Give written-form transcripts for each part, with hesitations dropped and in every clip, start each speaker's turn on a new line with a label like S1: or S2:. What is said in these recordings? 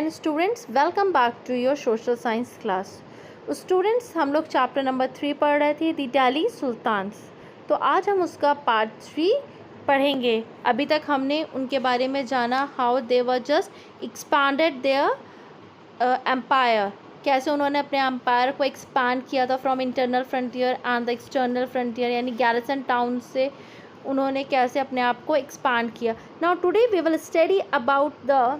S1: Again students, welcome back to your social science class. Students, हम लोग chapter number 3 पढ़ रहे थे, द दिल्ली सुल्तान्स। तो आज हम उसका पार्ट 3 पढ़ेंगे। अभी तक हमने उनके बारे में जाना, how they were just expanded their empire, कैसे उन्होंने अपने एम्पायर को एक्सपैंड किया था from internal frontier and the external frontier, यानी गैरिसन टाउन से उन्होंने कैसे अपने आप को एक्सपैंड किया। Now today we will study about the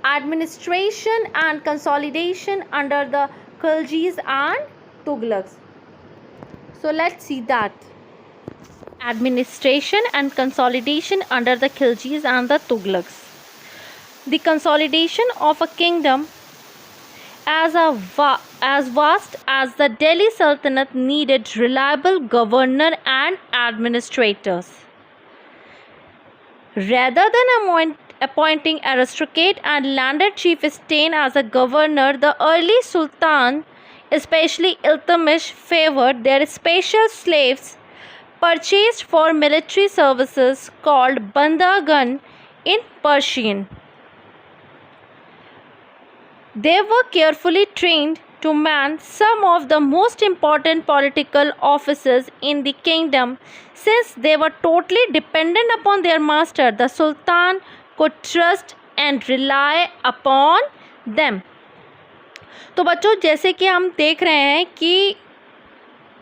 S1: administration and consolidation under the Khiljis and Tughlaqs. So let's see that. Administration and consolidation under the Khiljis and the Tughlaqs. The consolidation of a kingdom as vast as the Delhi Sultanate needed reliable governor and administrators. Rather than appointing aristocrat and landed chieftain as a governor, the early sultan, especially Iltutmish, favored their special slaves purchased for military services called bandagan in Persian. They were carefully trained to man some of the most important political offices in the kingdom. Since they were totally dependent upon their master, the sultan could trust and rely upon them. तो बच्चों, जैसे कि हम देख रहे हैं कि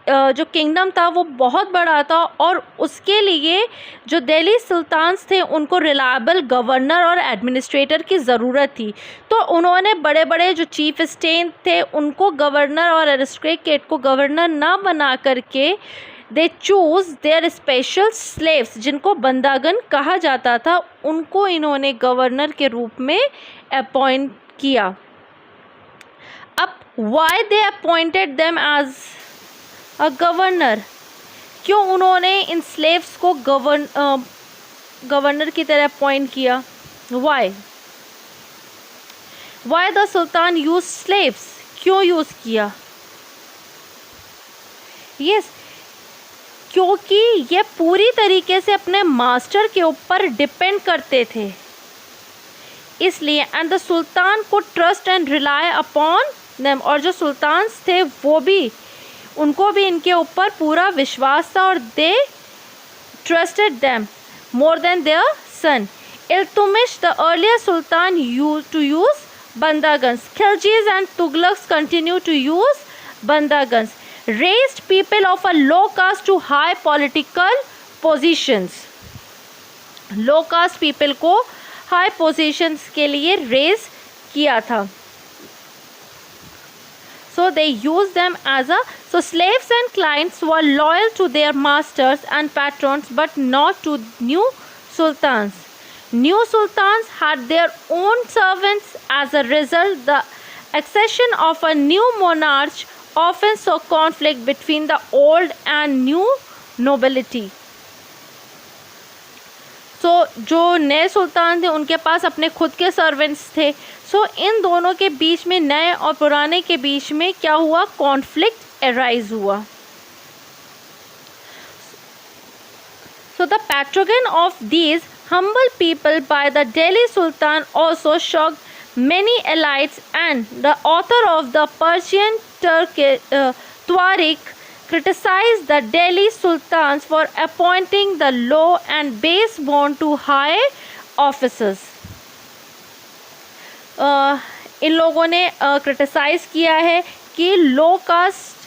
S1: जो किंगडम था वो बहुत बड़ा था और उसके लिए जो दिल्ली सुल्तान्स थे उनको रिलायबल गवर्नर और एडमिनिस्ट्रेटर की ज़रूरत थी। तो उन्होंने बड़े बड़े जो चीफ स्टेट थे उनको गवर्नर और एरिस्टोक्रेट को गवर्नर ना बना करके दे चूज़ देयर स्पेशल स्लेव्स, जिनको बंदागन कहा जाता था, उनको इन्होंने गवर्नर के रूप में अपॉइंट किया। अब why they appointed them as a governor, क्यों उन्होंने इन स्लेव्स को गवर्नर की तरह अपॉइंट किया? Why the sultan use slaves, क्यों यूज़ किया? यस, क्योंकि ये पूरी तरीके से अपने मास्टर के ऊपर डिपेंड करते थे, इसलिए। एंड द सुल्तान को trust and rely upon them, और जो सुल्तान्स थे वो भी, उनको भी इनके ऊपर पूरा विश्वास था और they trusted them more than their son. Iltutmish the earlier सुल्तान used to use bandagans. Khiljis and Tughlaqs continue to use bandagans. Raised people of a low caste to high political positions. Low caste people को high positions के लिए raise किया था. So they used them as so slaves and clients were loyal to their masters and patrons, but not to new sultans. New sultans had their own servants. As a result, the accession of a new monarch often saw conflict between the old and new nobility. So जो नए सुल्तान थे उनके पास अपने खुद के servants थे। सो इन दोनों के बीच में, नए और पुराने के बीच में क्या हुआ? कॉन्फ्लिक्ट अराइज हुआ। So the patron of these humble people by the Delhi Sultan also shocked many elites, and the author of the Persian Tariq criticized the Delhi Sultans for appointing the low and base born to high offices. इन लोगों ने criticise किया है कि लो cast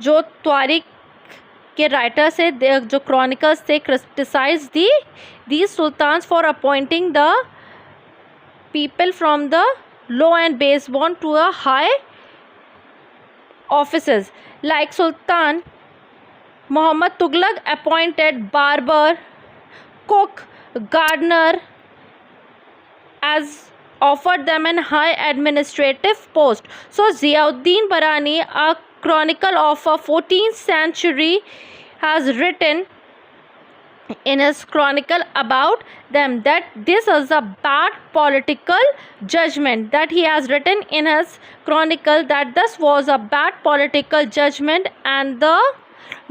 S1: जो त्वारिक के writers है, जो chronicles थे, क्रिटिसाइज दी सुल्तान्स for appointing the people from the low and base born to a high offices. Like सुल्तान Mohammad Tughlaq appointed barber, cook, gardener as offered them an high administrative post. So Ziauddin Barani, a chronicle of a 14th century, has written in his chronicle about them that this is a bad political judgment. That he has written in his chronicle that this was a bad political judgment and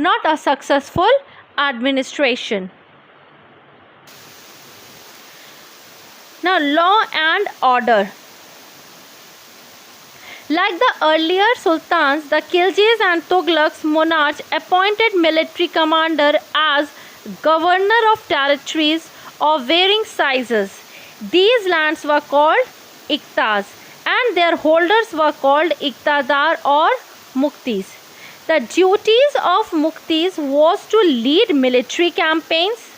S1: not a successful administration. Now, law and order. Like the earlier sultans, the Khiljis and Tughlaqs monarchs appointed military commander as governor of territories of varying sizes. These lands were called iqtas and their holders were called iqtadar or muktis. The duties of muktis was to lead military campaigns.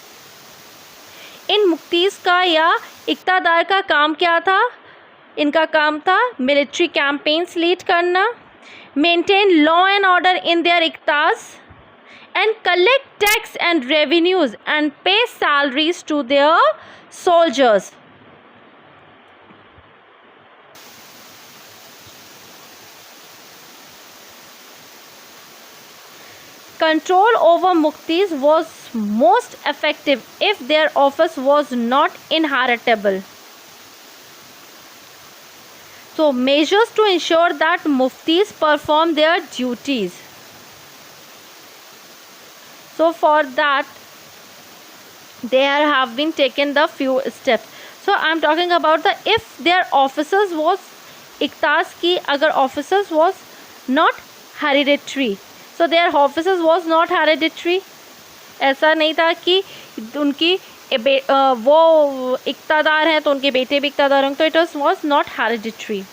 S1: इन मुक्तीस का या इक़्तादार का काम क्या था? इनका काम था military campaigns lead करना, maintain law and order in their इक़्तास and collect tax and revenues and pay salaries to their soldiers. Control over muktis was most effective if their office was not inheritable. So, measures to ensure that muftis perform their duties. So, for that, there have been taken the few steps. So, I am talking about the if their officers was इक़्तास की अगर officers was not hereditary. So, their officers was not hereditary. ऐसा नहीं था कि उनकी वो इक़्तादार हैं तो उनके बेटे भी इक़्तादार होंगे, तो it was not hereditary.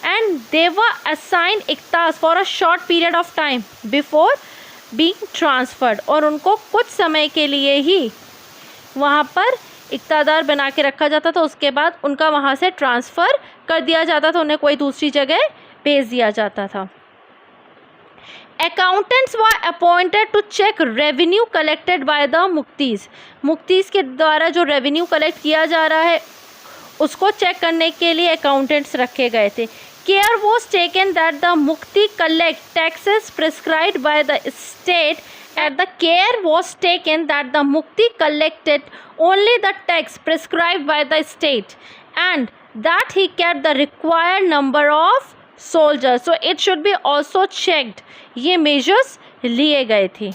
S1: And they were assigned इक़्तास for a short period of time before being transferred. और उनको कुछ समय के लिए ही वहाँ पर इक़्तादार बना के रखा जाता था, उसके बाद उनका वहाँ से ट्रांसफ़र कर दिया जाता था, उन्हें कोई दूसरी जगह भेज दिया जाता था. Accountants were appointed to check revenue collected by the मुक्तीस. मुक्तीस के द्वारा जो रेवेन्यू कलेक्ट किया जा रहा है उसको चेक करने के लिए अकाउंटेंट्स रखे गए थे. Care was taken that the mukti collect taxes prescribed by the state, and the care was taken that the mukti collected only the tax prescribed by the state, and that he kept the required number of soldiers. So it should be also checked. ये measures लिए गए थे.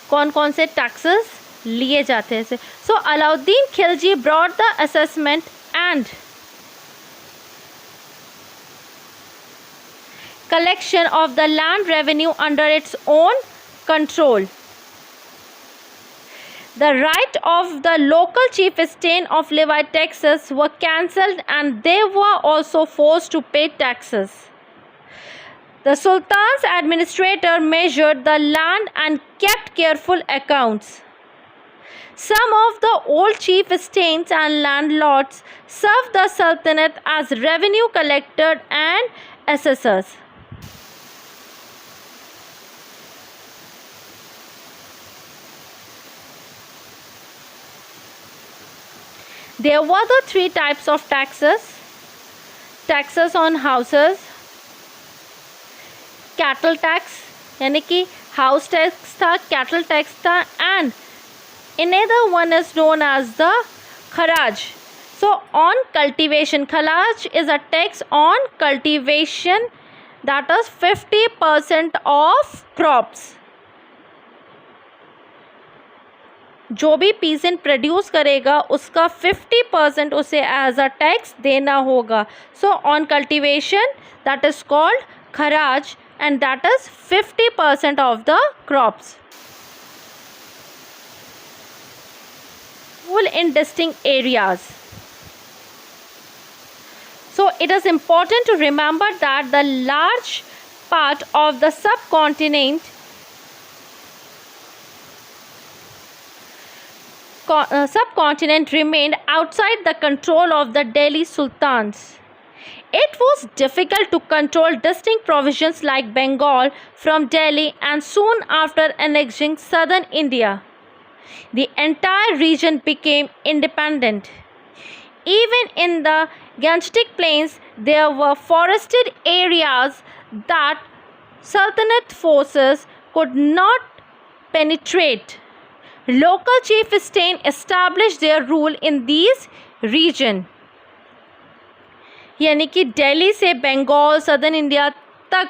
S1: कौन कौन से taxes लिए जाते हैं. So Alauddin Khilji brought the assessment and collection of the land revenue under its own control. The right of the local chieftain of levy taxes were cancelled and they were also forced to pay taxes. The Sultan's administrator measured the land and kept careful accounts. Some of the old chieftains and landlords served the Sultanate as revenue collectors and assessors. There were the three types of taxes: taxes on houses, cattle tax यानी कि house tax था, cattle tax था, and another one is known as the kharaj. So on cultivation, kharaj is a tax on cultivation, that is 50% of crops. जो भी pheasant produce करेगा उसका 50% उसे as a tax देना होगा. So on cultivation that is called खराज and that is 50% of the crops. Rule in distinct areas. So it is important to remember that the large part of the subcontinent remained outside the control of the Delhi Sultans. It was difficult to control distinct provinces like Bengal from Delhi, and soon after annexing southern India, the entire region became independent. Even in the Gangetic Plains, there were forested areas that Sultanate forces could not penetrate. Local chieftains established their rule in these regions. यानी कि दिल्ली से Bengal southern India तक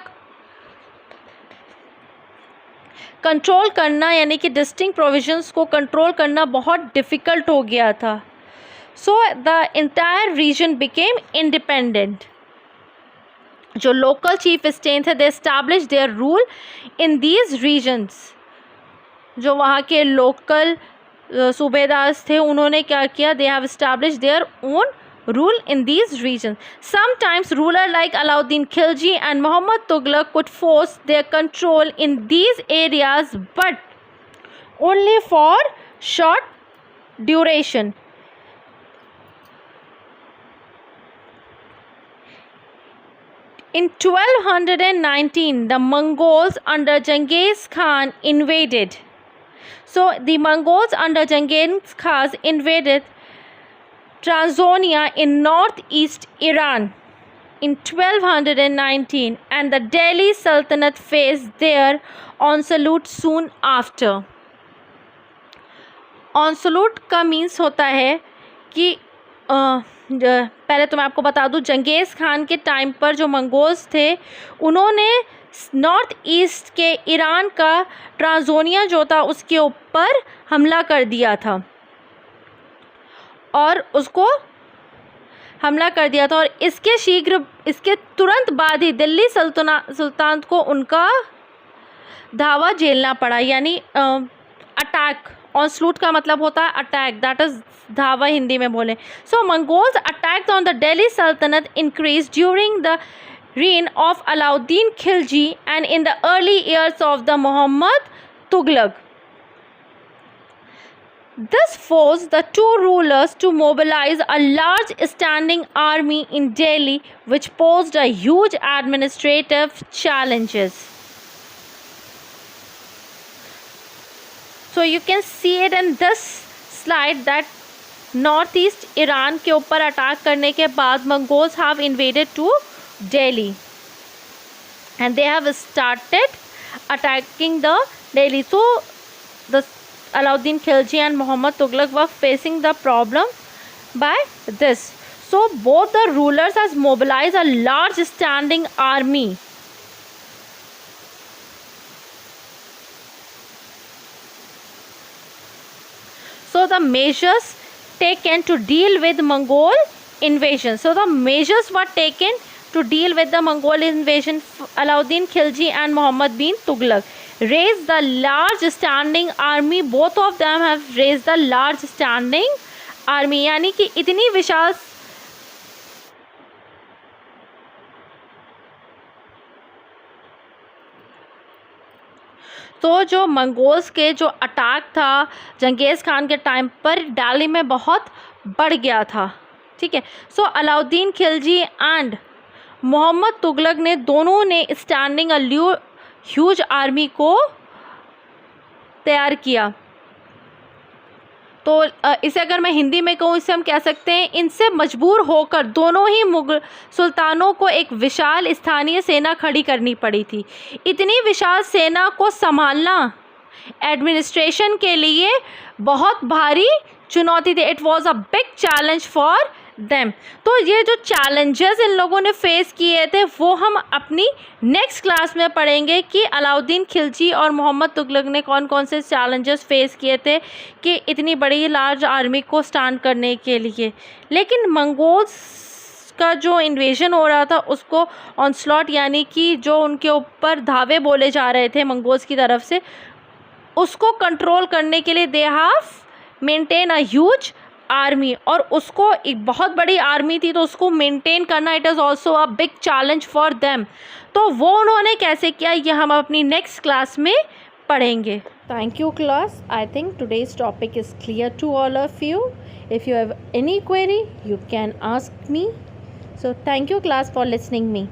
S1: control करना, यानी कि distinct provisions को control करना बहुत डिफ़िकल्ट हो गया था. So the entire region became independent. जो लोकल चीफ स्टेट थे, they establish their rule in these regions. जो वहाँ के लोकल सूबेदार थे, उन्होंने क्या किया, they have establish their own rule in these regions. Sometimes ruler like Alauddin Khilji and Muhammad Tughlaq could force their control in these areas, but only for short duration. In 1219, the Mongols under Genghis Khan invaded. So the Mongols under Genghis Khan invaded Transonia in northeast Iran in 1219, and the Delhi Sultanate faced their onslaught soon after. Onslaught का means होता है कि पहले तो मैं आपको बता दूं, जंगेज़ खान के टाइम पर जो मंगोल्स थे, उन्होंने नॉर्थ ईस्ट के ईरान का ट्रांजोनिया जो था उसके ऊपर हमला कर दिया था और उसको हमला कर दिया था और इसके तुरंत बाद ही दिल्ली सुल्तानत को उनका धावा झेलना पड़ा. यानी अटैक, ऑनस्लूट का मतलब होता है अटैक, दैट इज धावा हिंदी में बोले. So Mongols attack on the Delhi सल्तनत increase during the reign of Alauddin Khilji and in the early years of the Muhammad Tughlaq. This forced the two rulers to mobilize a large standing army in Delhi, which posed a huge administrative challenges. So you can see it in this slide that northeast Iran के ऊपर attack करने के बाद Mongols have invaded to Delhi and they have started attacking the Delhi. So the Alauddin Khilji and Muhammad Tughlaq were facing the problem by this. So both the rulers has mobilized a large standing army. So the measures taken to deal with Mongol invasion. So the measures were taken to deal with the Mongol invasion. Alauddin Khilji and Muhammad bin Tughlaq raised the large standing army. Both of them have raised the large standing army. यानी कि इतनी विशाल तो जो Mongols के जो attack था जंगेज़ खान के time पर दिल्ली में बहुत बढ़ गया था. ठीक है. सो अलाउद्दीन खिलजी एंड मोहम्मद तुगलक ने दोनों ने स्टैंडिंग अ ह्यूज आर्मी को तैयार किया. तो इसे अगर मैं हिंदी में कहूँ, इसे हम कह सकते हैं इनसे मजबूर होकर दोनों ही मुगल सुल्तानों को एक विशाल स्थानीय सेना खड़ी करनी पड़ी थी. इतनी विशाल सेना को संभालना एडमिनिस्ट्रेशन के लिए बहुत भारी चुनौती थी. It was a big challenge for them. तो ये जो चैलेंजेस इन लोगों ने फेस किए थे वो हम अपनी नेक्स्ट क्लास में पढ़ेंगे कि अलाउद्दीन खिलजी और मोहम्मद तुगलक ने कौन कौन से चैलेंजेस फेस किए थे कि इतनी बड़ी लार्ज आर्मी को स्टैंड करने के लिए. लेकिन मंगोल्स का जो इन्वेजन हो रहा था उसको ऑनस्लॉट यानी कि जो उनके ऊपर धावे बोले जा रहे थे मंगोल्स की तरफ से, उसको कंट्रोल करने के लिए they have maintain a huge army. और उसको एक बहुत बड़ी आर्मी थी तो उसको मेंटेन करना it is also a big challenge for them. तो वो उन्होंने कैसे किया ये हम अपनी नेक्स्ट क्लास में पढ़ेंगे. Thank you class. I think today's topic is clear to all of you. If you have any query you can ask me. So thank you class for listening me.